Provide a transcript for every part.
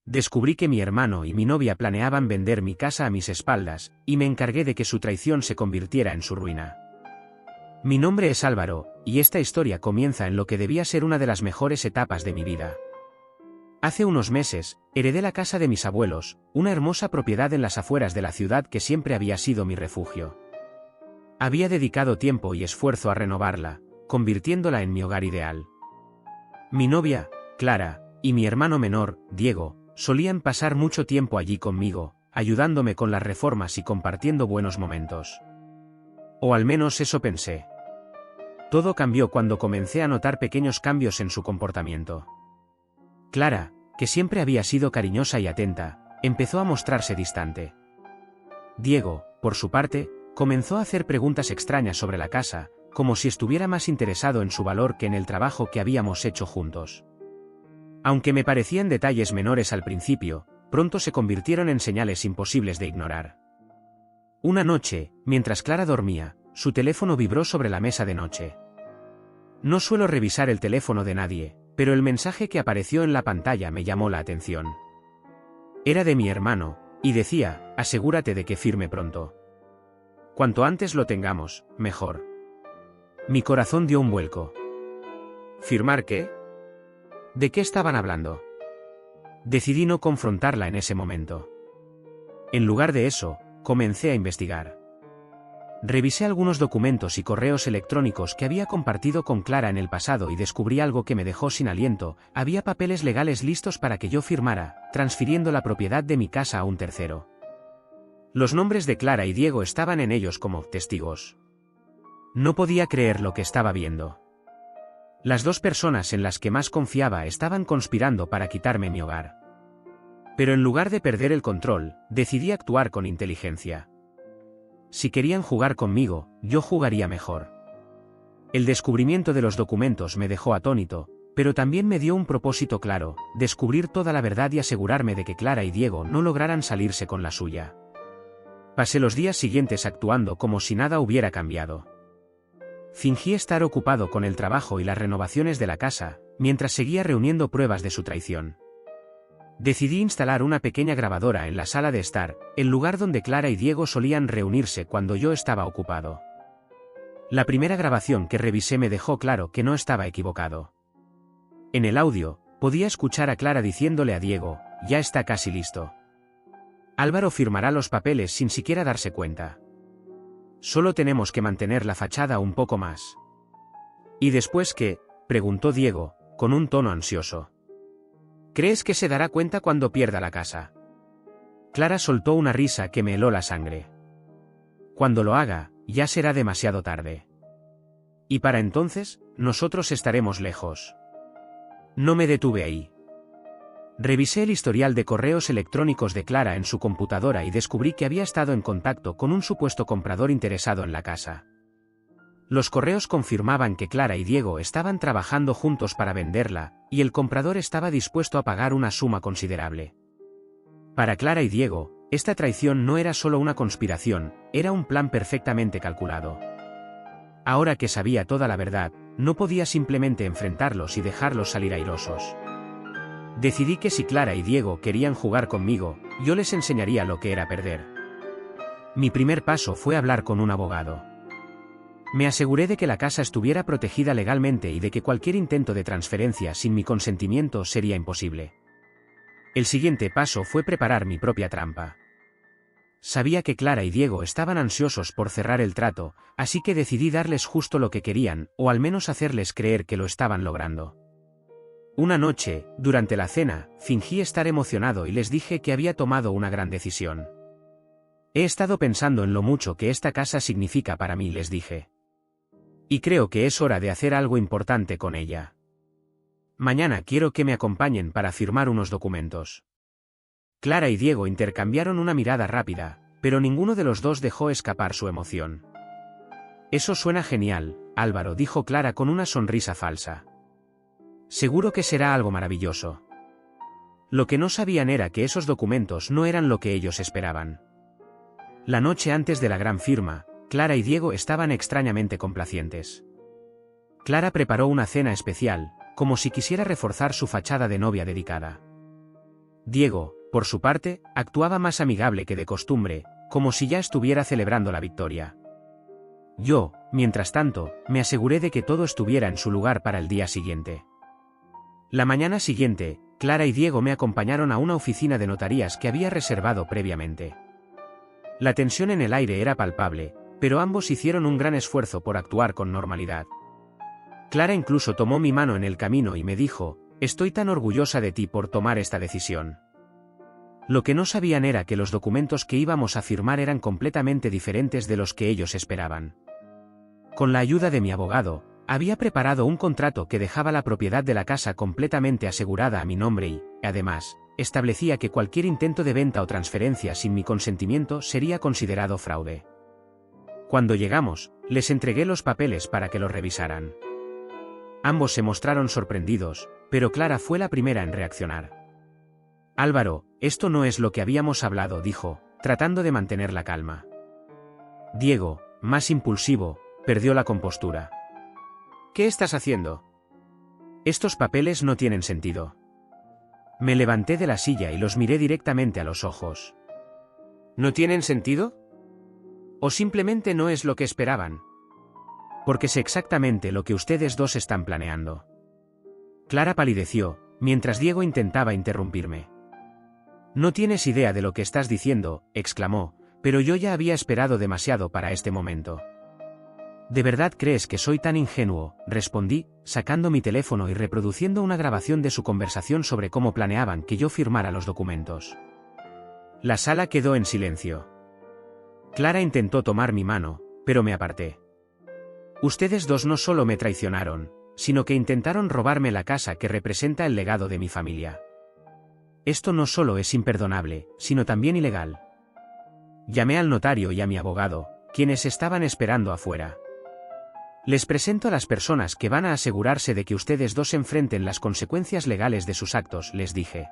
Descubrí que mi hermano y mi novia planeaban vender mi casa a mis espaldas, y me encargué de que su traición se convirtiera en su ruina. Mi nombre es Álvaro, y esta historia comienza en lo que debía ser una de las mejores etapas de mi vida. Hace unos meses, heredé la casa de mis abuelos, una hermosa propiedad en las afueras de la ciudad que siempre había sido mi refugio. Había dedicado tiempo y esfuerzo a renovarla, convirtiéndola en mi hogar ideal. Mi novia, Clara, y mi hermano menor, Diego, solían pasar mucho tiempo allí conmigo, ayudándome con las reformas y compartiendo buenos momentos. O al menos eso pensé. Todo cambió cuando comencé a notar pequeños cambios en su comportamiento. Clara, que siempre había sido cariñosa y atenta, empezó a mostrarse distante. Diego, por su parte, comenzó a hacer preguntas extrañas sobre la casa, como si estuviera más interesado en su valor que en el trabajo que habíamos hecho juntos. Aunque me parecían detalles menores al principio, pronto se convirtieron en señales imposibles de ignorar. Una noche, mientras Clara dormía, su teléfono vibró sobre la mesa de noche. No suelo revisar el teléfono de nadie, pero el mensaje que apareció en la pantalla me llamó la atención. Era de mi hermano, y decía: asegúrate de que firme pronto. Cuanto antes lo tengamos, mejor. Mi corazón dio un vuelco. ¿Firmar qué? ¿De qué estaban hablando? Decidí no confrontarla en ese momento. En lugar de eso, comencé a investigar. Revisé algunos documentos y correos electrónicos que había compartido con Clara en el pasado y descubrí algo que me dejó sin aliento: había papeles legales listos para que yo firmara, transfiriendo la propiedad de mi casa a un tercero. Los nombres de Clara y Diego estaban en ellos como testigos. No podía creer lo que estaba viendo. Las dos personas en las que más confiaba estaban conspirando para quitarme mi hogar. Pero en lugar de perder el control, decidí actuar con inteligencia. Si querían jugar conmigo, yo jugaría mejor. El descubrimiento de los documentos me dejó atónito, pero también me dio un propósito claro: descubrir toda la verdad y asegurarme de que Clara y Diego no lograran salirse con la suya. Pasé los días siguientes actuando como si nada hubiera cambiado. Fingí estar ocupado con el trabajo y las renovaciones de la casa, mientras seguía reuniendo pruebas de su traición. Decidí instalar una pequeña grabadora en la sala de estar, el lugar donde Clara y Diego solían reunirse cuando yo estaba ocupado. La primera grabación que revisé me dejó claro que no estaba equivocado. En el audio, podía escuchar a Clara diciéndole a Diego: ya está casi listo. Álvaro firmará los papeles sin siquiera darse cuenta. Solo tenemos que mantener la fachada un poco más. ¿Y después qué?, preguntó Diego, con un tono ansioso. ¿Crees que se dará cuenta cuando pierda la casa? Clara soltó una risa que me heló la sangre. Cuando lo haga, ya será demasiado tarde. Y para entonces, nosotros estaremos lejos. No me detuve ahí. Revisé el historial de correos electrónicos de Clara en su computadora y descubrí que había estado en contacto con un supuesto comprador interesado en la casa. Los correos confirmaban que Clara y Diego estaban trabajando juntos para venderla, y el comprador estaba dispuesto a pagar una suma considerable. Para Clara y Diego, esta traición no era solo una conspiración, era un plan perfectamente calculado. Ahora que sabía toda la verdad, no podía simplemente enfrentarlos y dejarlos salir airosos. Decidí que si Clara y Diego querían jugar conmigo, yo les enseñaría lo que era perder. Mi primer paso fue hablar con un abogado. Me aseguré de que la casa estuviera protegida legalmente y de que cualquier intento de transferencia sin mi consentimiento sería imposible. El siguiente paso fue preparar mi propia trampa. Sabía que Clara y Diego estaban ansiosos por cerrar el trato, así que decidí darles justo lo que querían, o al menos hacerles creer que lo estaban logrando. Una noche, durante la cena, fingí estar emocionado y les dije que había tomado una gran decisión. He estado pensando en lo mucho que esta casa significa para mí, les dije. Y creo que es hora de hacer algo importante con ella. Mañana quiero que me acompañen para firmar unos documentos. Clara y Diego intercambiaron una mirada rápida, pero ninguno de los dos dejó escapar su emoción. Eso suena genial, Álvaro, dijo Clara con una sonrisa falsa. Seguro que será algo maravilloso. Lo que no sabían era que esos documentos no eran lo que ellos esperaban. La noche antes de la gran firma, Clara y Diego estaban extrañamente complacientes. Clara preparó una cena especial, como si quisiera reforzar su fachada de novia dedicada. Diego, por su parte, actuaba más amigable que de costumbre, como si ya estuviera celebrando la victoria. Yo, mientras tanto, me aseguré de que todo estuviera en su lugar para el día siguiente. La mañana siguiente, Clara y Diego me acompañaron a una oficina de notarías que había reservado previamente. La tensión en el aire era palpable, pero ambos hicieron un gran esfuerzo por actuar con normalidad. Clara incluso tomó mi mano en el camino y me dijo: «Estoy tan orgullosa de ti por tomar esta decisión». Lo que no sabían era que los documentos que íbamos a firmar eran completamente diferentes de los que ellos esperaban. Con la ayuda de mi abogado, había preparado un contrato que dejaba la propiedad de la casa completamente asegurada a mi nombre y, además, establecía que cualquier intento de venta o transferencia sin mi consentimiento sería considerado fraude. Cuando llegamos, les entregué los papeles para que los revisaran. Ambos se mostraron sorprendidos, pero Clara fue la primera en reaccionar. «Álvaro, esto no es lo que habíamos hablado», dijo, tratando de mantener la calma. Diego, más impulsivo, perdió la compostura. «¿Qué estás haciendo? Estos papeles no tienen sentido». Me levanté de la silla y los miré directamente a los ojos. «¿No tienen sentido? ¿O simplemente no es lo que esperaban?» «Porque sé exactamente lo que ustedes dos están planeando». Clara palideció, mientras Diego intentaba interrumpirme. «No tienes idea de lo que estás diciendo», exclamó, «pero yo ya había esperado demasiado para este momento». «¿De verdad crees que soy tan ingenuo?», respondí, sacando mi teléfono y reproduciendo una grabación de su conversación sobre cómo planeaban que yo firmara los documentos. La sala quedó en silencio. Clara intentó tomar mi mano, pero me aparté. «Ustedes dos no solo me traicionaron, sino que intentaron robarme la casa que representa el legado de mi familia. Esto no solo es imperdonable, sino también ilegal». Llamé al notario y a mi abogado, quienes estaban esperando afuera. «Les presento a las personas que van a asegurarse de que ustedes dos enfrenten las consecuencias legales de sus actos», les dije.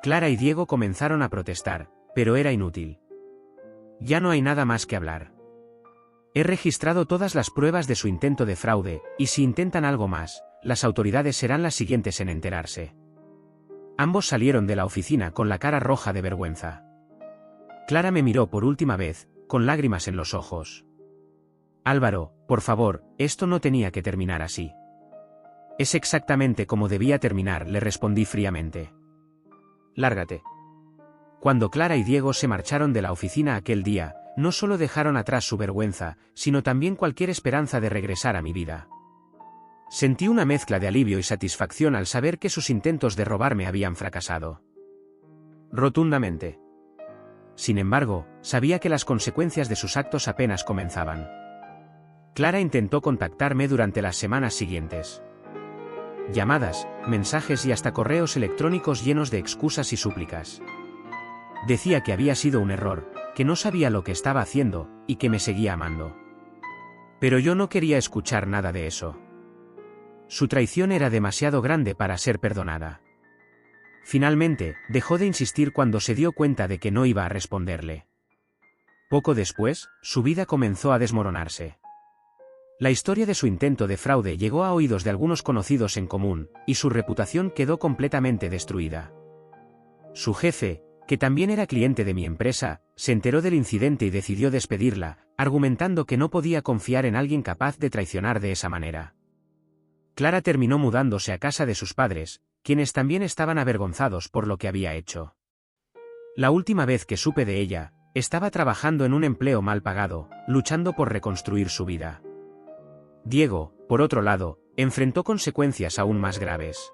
Clara y Diego comenzaron a protestar, pero era inútil. «Ya no hay nada más que hablar. He registrado todas las pruebas de su intento de fraude, y si intentan algo más, las autoridades serán las siguientes en enterarse». Ambos salieron de la oficina con la cara roja de vergüenza. Clara me miró por última vez, con lágrimas en los ojos. «Álvaro, por favor, esto no tenía que terminar así». «Es exactamente como debía terminar», le respondí fríamente. «Lárgate». Cuando Clara y Diego se marcharon de la oficina aquel día, no solo dejaron atrás su vergüenza, sino también cualquier esperanza de regresar a mi vida. Sentí una mezcla de alivio y satisfacción al saber que sus intentos de robarme habían fracasado. Rotundamente. Sin embargo, sabía que las consecuencias de sus actos apenas comenzaban. Clara intentó contactarme durante las semanas siguientes. Llamadas, mensajes y hasta correos electrónicos llenos de excusas y súplicas. Decía que había sido un error, que no sabía lo que estaba haciendo, y que me seguía amando. Pero yo no quería escuchar nada de eso. Su traición era demasiado grande para ser perdonada. Finalmente, dejó de insistir cuando se dio cuenta de que no iba a responderle. Poco después, su vida comenzó a desmoronarse. La historia de su intento de fraude llegó a oídos de algunos conocidos en común, y su reputación quedó completamente destruida. Su jefe, que también era cliente de mi empresa, se enteró del incidente y decidió despedirla, argumentando que no podía confiar en alguien capaz de traicionar de esa manera. Clara terminó mudándose a casa de sus padres, quienes también estaban avergonzados por lo que había hecho. La última vez que supe de ella, estaba trabajando en un empleo mal pagado, luchando por reconstruir su vida. Diego, por otro lado, enfrentó consecuencias aún más graves.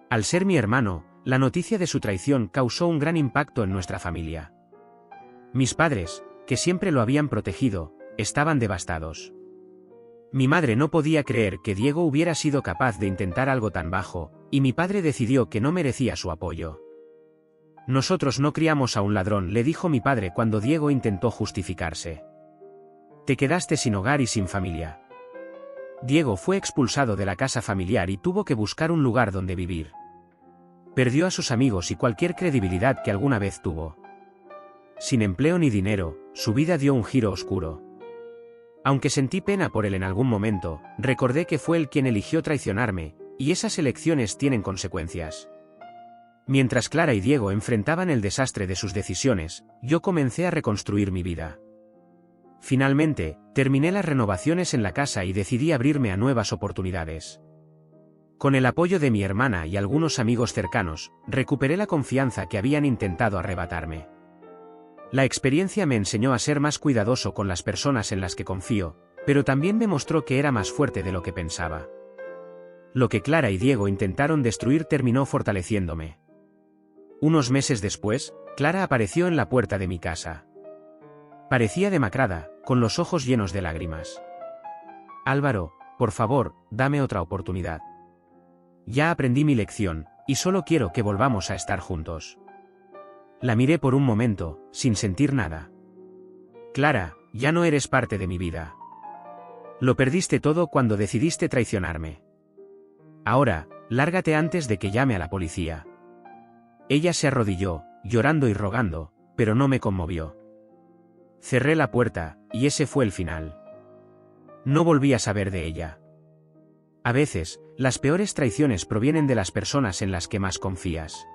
Al ser mi hermano, la noticia de su traición causó un gran impacto en nuestra familia. Mis padres, que siempre lo habían protegido, estaban devastados. Mi madre no podía creer que Diego hubiera sido capaz de intentar algo tan bajo, y mi padre decidió que no merecía su apoyo. «Nosotros no criamos a un ladrón», le dijo mi padre cuando Diego intentó justificarse. «Te quedaste sin hogar y sin familia». Diego fue expulsado de la casa familiar y tuvo que buscar un lugar donde vivir. Perdió a sus amigos y cualquier credibilidad que alguna vez tuvo. Sin empleo ni dinero, su vida dio un giro oscuro. Aunque sentí pena por él en algún momento, recordé que fue él quien eligió traicionarme, y esas elecciones tienen consecuencias. Mientras Clara y Diego enfrentaban el desastre de sus decisiones, yo comencé a reconstruir mi vida. Finalmente, terminé las renovaciones en la casa y decidí abrirme a nuevas oportunidades. Con el apoyo de mi hermana y algunos amigos cercanos, recuperé la confianza que habían intentado arrebatarme. La experiencia me enseñó a ser más cuidadoso con las personas en las que confío, pero también me mostró que era más fuerte de lo que pensaba. Lo que Clara y Diego intentaron destruir terminó fortaleciéndome. Unos meses después, Clara apareció en la puerta de mi casa. Parecía demacrada, con los ojos llenos de lágrimas. Álvaro, por favor, dame otra oportunidad. Ya aprendí mi lección, y solo quiero que volvamos a estar juntos. La miré por un momento, sin sentir nada. Clara, ya no eres parte de mi vida. Lo perdiste todo cuando decidiste traicionarme. Ahora, lárgate antes de que llame a la policía. Ella se arrodilló, llorando y rogando, pero no me conmovió. Cerré la puerta, y ese fue el final. No volví a saber de ella. A veces, las peores traiciones provienen de las personas en las que más confías.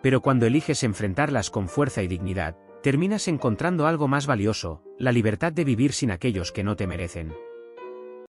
Pero cuando eliges enfrentarlas con fuerza y dignidad, terminas encontrando algo más valioso, la libertad de vivir sin aquellos que no te merecen.